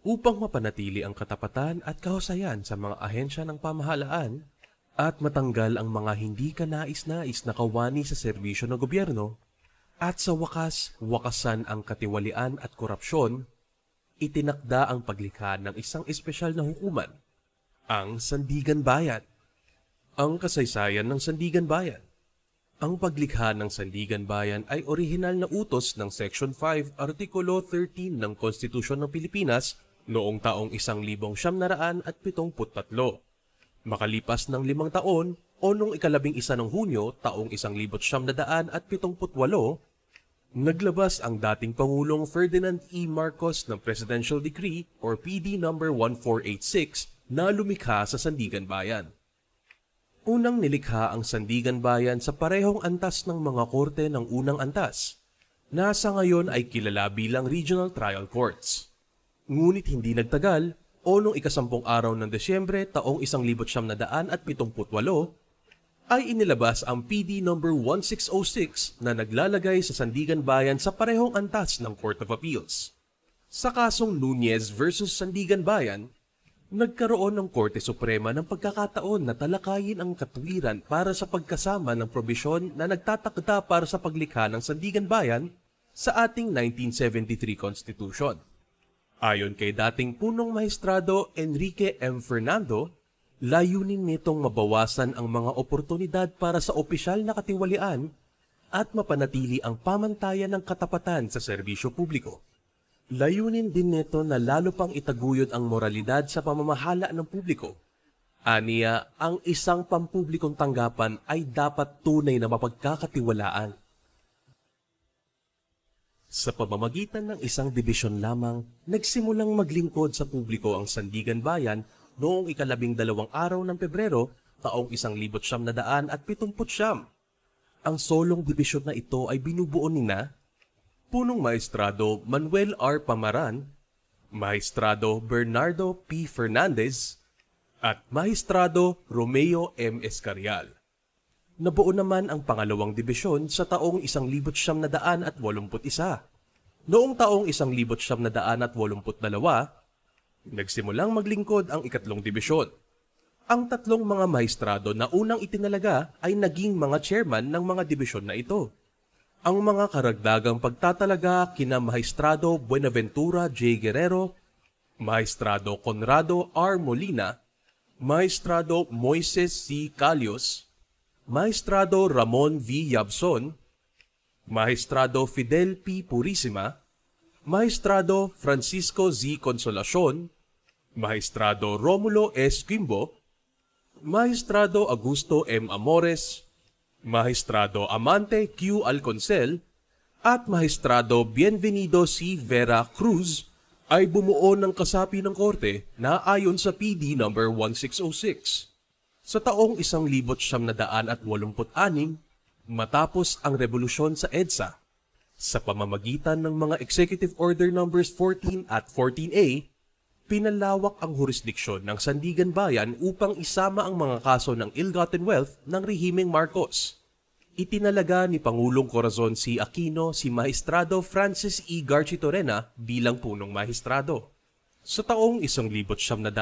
upang mapanatili ang katapatan at kahusayan sa mga ahensya ng pamahalaan at matanggal ang mga hindi kanais-nais na kawani sa serbisyo ng gobyerno at sa wakas, wakasan ang katiwalian at korupsyon, itinakda ang paglikha ng isang espesyal na hukuman, ang Sandigan Bayan. Ang kasaysayan ng Sandigan Bayan. Ang paglikha ng Sandigan Bayan ay orihinal na utos ng Section 5, Artikulo 13 ng Konstitusyon ng Pilipinas noong taong 1973. Makalipas ng 5 taon o noong 11 ng Hunyo taong 1978, naglabas ang dating Pangulong Ferdinand E. Marcos ng Presidential Decree or PD No. 1486 na lumikha sa Sandigan Bayan. Unang nilikha ang Sandigan Bayan sa parehong antas ng mga korte ng unang antas, na sa ngayon ay kilala bilang Regional Trial Courts. Ngunit hindi nagtagal, o noong 10 araw ng Desyembre taong 1978 ay inilabas ang PD No. 1606 na naglalagay sa Sandigan Bayan sa parehong antas ng Court of Appeals. Sa kasong Nunez versus Sandigan Bayan, nagkaroon ng Korte Suprema ng pagkakataon na talakayin ang katwiran para sa pagkasama ng probisyon na nagtatakda para sa paglikha ng Sandigan Bayan sa ating 1973 Constitution. Ayon kay dating punong maestrado Enrique M. Fernando, layunin nitong mabawasan ang mga oportunidad para sa opisyal na katiwalian at mapanatili ang pamantayan ng katapatan sa serbisyo publiko. Layunin din nito na lalo pang itaguyod ang moralidad sa pamamahala ng publiko. Aniya, ang isang pampublikong tanggapan ay dapat tunay na mapagkakatiwalaan. Sa pamamagitan ng isang dibisyon lamang, nagsimulang maglingkod sa publiko ang Sandigan Bayan noong 12 araw ng Pebrero taong 1979. Ang solong dibisyon na ito ay binubuo nina Punong Maestrado Manuel R. Pamaran, Maestrado Bernardo P. Fernandez, at Maestrado Romeo M. Escarial. Nabuo naman ang pangalawang dibisyon sa taong 1981. Noong taong 1982, nagsimulang maglingkod ang ikatlong dibisyon. Ang tatlong mga maestrado na unang itinalaga ay naging mga chairman ng mga dibisyon na ito. Ang mga karagdagang pagtatalaga kina Maestrado Buenaventura J. Guerrero, Maestrado Conrado R. Molina, Maestrado Moises C. Calios, Maestrado Ramon V. Yabson, Maestrado Fidel P. Purisima, Maestrado Francisco Z. Consolacion, Maestrado Romulo S. Quimbo, Maestrado Augusto M. Amores, Maestrado Amante Q. Alconcel, at Maestrado Bienvenido C. Vera Cruz ay bumuo ng kasapi ng korte na ayon sa PD No. 1606. Sa taong 1986, matapos ang revolusyon sa EDSA, sa pamamagitan ng mga Executive Order Numbers 14 at 14A, pinalawak ang jurisdiksyon ng Sandigan Bayan upang isama ang mga kaso ng ill-gotten wealth ng rehimeng Marcos. Itinalaga ni Pangulong Corazon C. Aquino si Maestrado Francis E. Garchitorena bilang punong maestrado. Sa taong 1975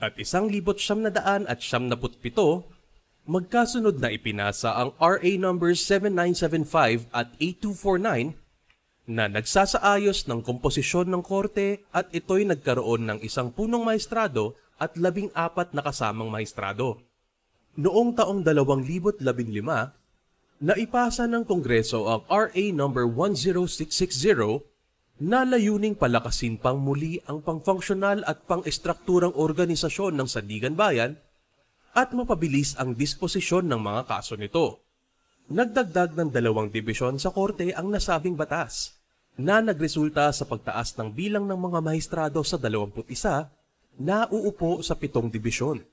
at 1977, magkasunod na ipinasa ang RA numbers 7975 at 8249 na nagsasaayos ng komposisyon ng korte at ito'y nagkaroon ng isang punong maestrado at 14 na kasamang maestrado. Noong taong 2015, naipasa ng Kongreso ang RA number 10660 na layuning palakasin pang muli ang pangfunksyonal at pang-estrukturang organisasyon ng Sandigan Bayan at mapabilis ang disposisyon ng mga kaso nito. Nagdagdag ng 2 dibisyon sa korte ang nasabing batas na nagresulta sa pagtaas ng bilang ng mga maestrado sa 21 na uupo sa 7 dibisyon.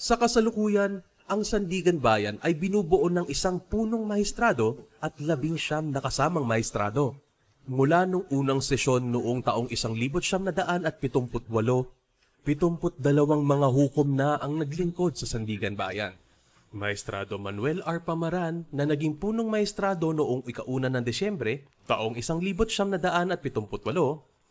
Sa kasalukuyan, ang Sandigan Bayan ay binubuo ng isang punong maestrado at 19 na kasamang maestrado. Mula nung unang sesyon noong taong 1978, 72 mga hukom na ang naglingkod sa Sandigan Bayan. Maestrado Manuel R. Pamaran na naging punong maestrado noong 1 ng Desyembre taong 1978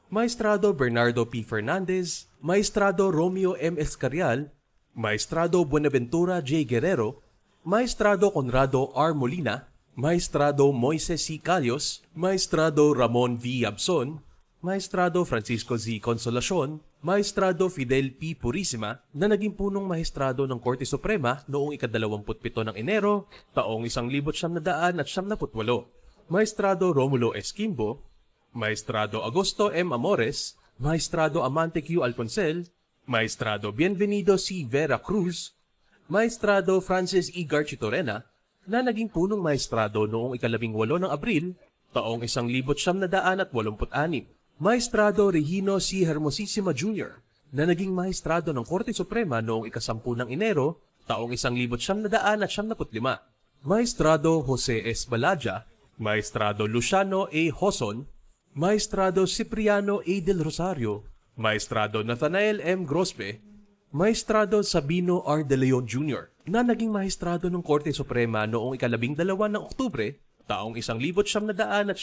Maestrado Bernardo P. Fernandez, Maestrado Romeo M. Escarial, Maestrado Buenaventura J. Guerrero, Maestrado Conrado R. Molina, Maestrado Moises C. Calios, Maestrado Ramon V. Abson, Maestrado Francisco Z. Consolacion, Maestrado Fidel P. Purisima na naging punong maestrado ng Korte Suprema noong ika-27 ng Enero, taong 1998, Maestrado Romulo S. Quimbo, Maestrado Augusto M. Amores, Maestrado Amante Q. Alconcel, Maestrado Bienvenido C. Vera Cruz, Maestrado Francis E. Garchitorena na naging punong maestrado noong ika-18 ng Abril, taong 1986, Maestrado Regino C. Hermosissima Jr. na naging maestrado ng Korte Suprema noong ika-10 ng Enero, taong 1995, Maestrado Jose S. Balaja, Maestrado Luciano A. Hoson, Maestrado Cipriano A. del Rosario, Maestrado Nathanael M. Grospe, Maestrado Sabino R. De Leon Jr. na naging maestrado ng Korte Suprema noong ika-12 ng Oktubre, taong 1999,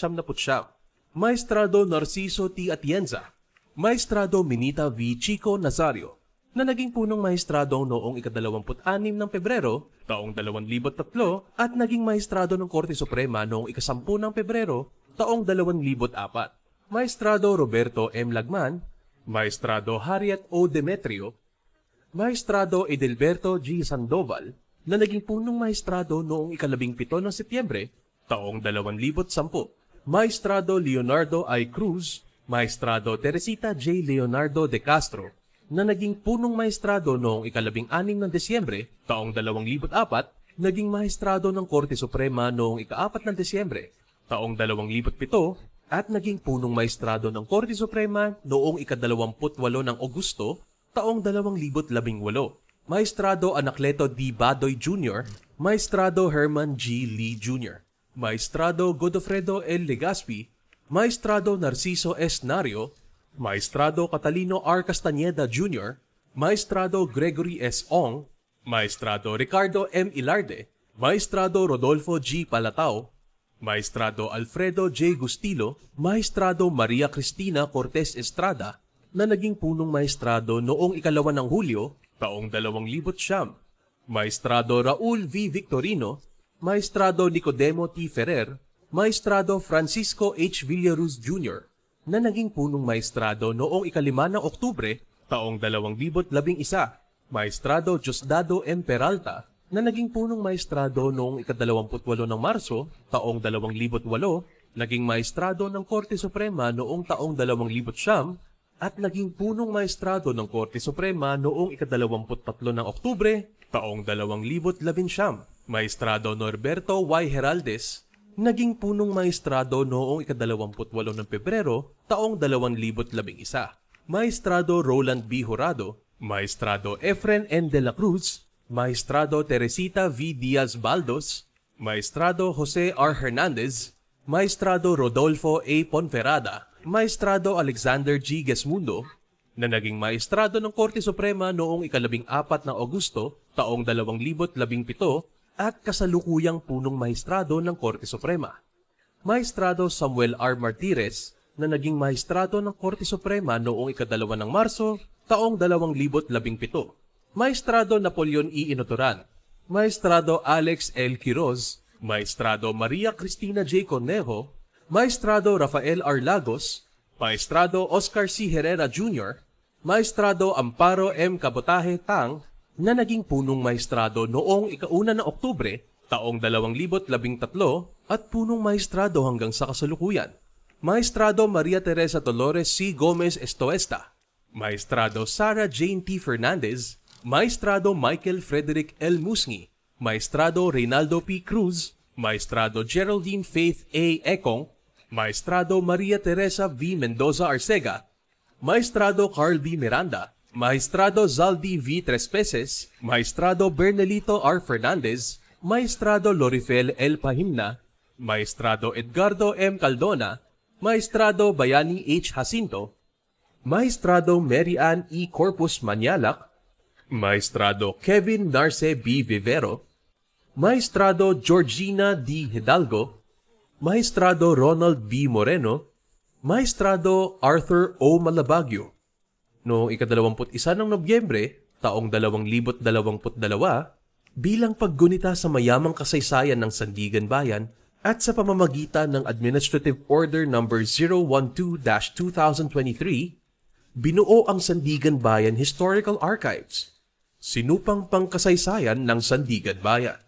Maestrado Narciso T. Atienza, Maestrado Minita V. Chico Nazario, na naging punong maestrado noong ika-26 ng Pebrero, taong 2003 at naging maestrado ng Korte Suprema noong ika-10 ng Pebrero, taong 2004. Maestrado Roberto M. Lagman, Maestrado Harriet O. Demetrio, Maestrado Edelberto G. Sandoval, na naging punong maestrado noong ika-17 ng Setyembre, taong 2010. Maestrado Leonardo I. Cruz, Maestrado Teresita J. Leonardo de Castro, na naging punong maestrado noong ika-16 ng Desyembre, taong 2004, naging maestrado ng Korte Suprema noong ika-4 ng Desyembre, taong 2007, at naging punong maestrado ng Korte Suprema noong ika-28 ng Agosto, taong 2018. Maestrado Anacleto D. Badoy Jr., Maestrado Herman G. Lee Jr., Maestrado Godofredo L. Legaspi, Maestrado Narciso S. Nario, Maestrado Catalino R. Castañeda Jr., Maestrado Gregory S. Ong, Maestrado Ricardo M. Ilarde, Maestrado Rodolfo G. Palatao, Maestrado Alfredo J. Gustilo, Maestrado Maria Cristina Cortez Estrada, na naging punong maestrado noong ika-2 ng Hulyo, taong 2009, Maestrado Raul V. Victorino, Maestrado Nicodemo T. Ferrer, Maestrado Francisco H. Villaruz Jr., na naging punong maestrado noong ika-5 ng Oktubre, taong 2011, Maestrado Diosdado M. Peralta, na naging punong maestrado noong ika-28 ng Marso, taong 2008, naging maestrado ng Korte Suprema noong taong 2009, at naging punong maestrado ng Korte Suprema noong ika-23 ng Oktubre, taong 2011. Maestrado Norberto Y. Heraldez, naging punong maestrado noong ika-28 ng Pebrero, taong 2011. Maestrado Roland B. Jurado, Maestrado Efren N. de la Cruz, Maestrado Teresita V. Diaz Baldos, Maestrado Jose R. Hernandez, Maestrado Rodolfo A. Ponferrada, Maestrado Alexander G. Gesmundo, na naging maestrado ng Korte Suprema noong ika-14 ng Agosto, taong 2017, at kasalukuyang punong maestrado ng Korte Suprema. Maestrado Samuel R. Martires, na naging maestrado ng Korte Suprema noong ika-2 ng Marso, taong 2017. Maestrado Napoleon E. Inotoran, Maestrado Alex L. Quiroz, Maestrado Maria Cristina J. Cornejo, Maestrado Rafael R. Lagos, Maestrado Oscar C. Herrera Jr., Maestrado Amparo M. Cabotaje Tang, na naging punong maestrado noong ika-1 ng Oktubre, taong 2013 at punong maestrado hanggang sa kasalukuyan. Maestrado Maria Teresa Dolores C. Gomez Estoesta, Maestrado Sarah Jane T. Fernandez, Maestrado Michael Frederick L. Musngi, Maestrado Reynaldo P. Cruz, Maestrado Geraldine Faith A. Ekong, Maestrado Maria Teresa V. Mendoza Arcega, Maestrado Carl B. Miranda, Maestrado Zaldi V. Trespeces, Maestrado Bernelito R. Fernandez, Maestrado Lorifel L. Pahimna, Maestrado Edgardo M. Caldona, Maestrado Bayani H. Jacinto, Maestrado Mary Ann E. Corpus Manialac, Maestrado Kevin Narce B. Vivero, Maestrado Georgina D. Hidalgo, Maestrado Ronald B. Moreno, Maestrado Arthur O. Malabagyo. Noong ika-21 ng Nobyembre, taong 2022, bilang paggunita sa mayamang kasaysayan ng Sandigan Bayan at sa pamamagitan ng Administrative Order No. 012-2023, binuo ang Sandigan Bayan Historical Archives, sinupang pangkasaysayan ng Sandigan Bayan.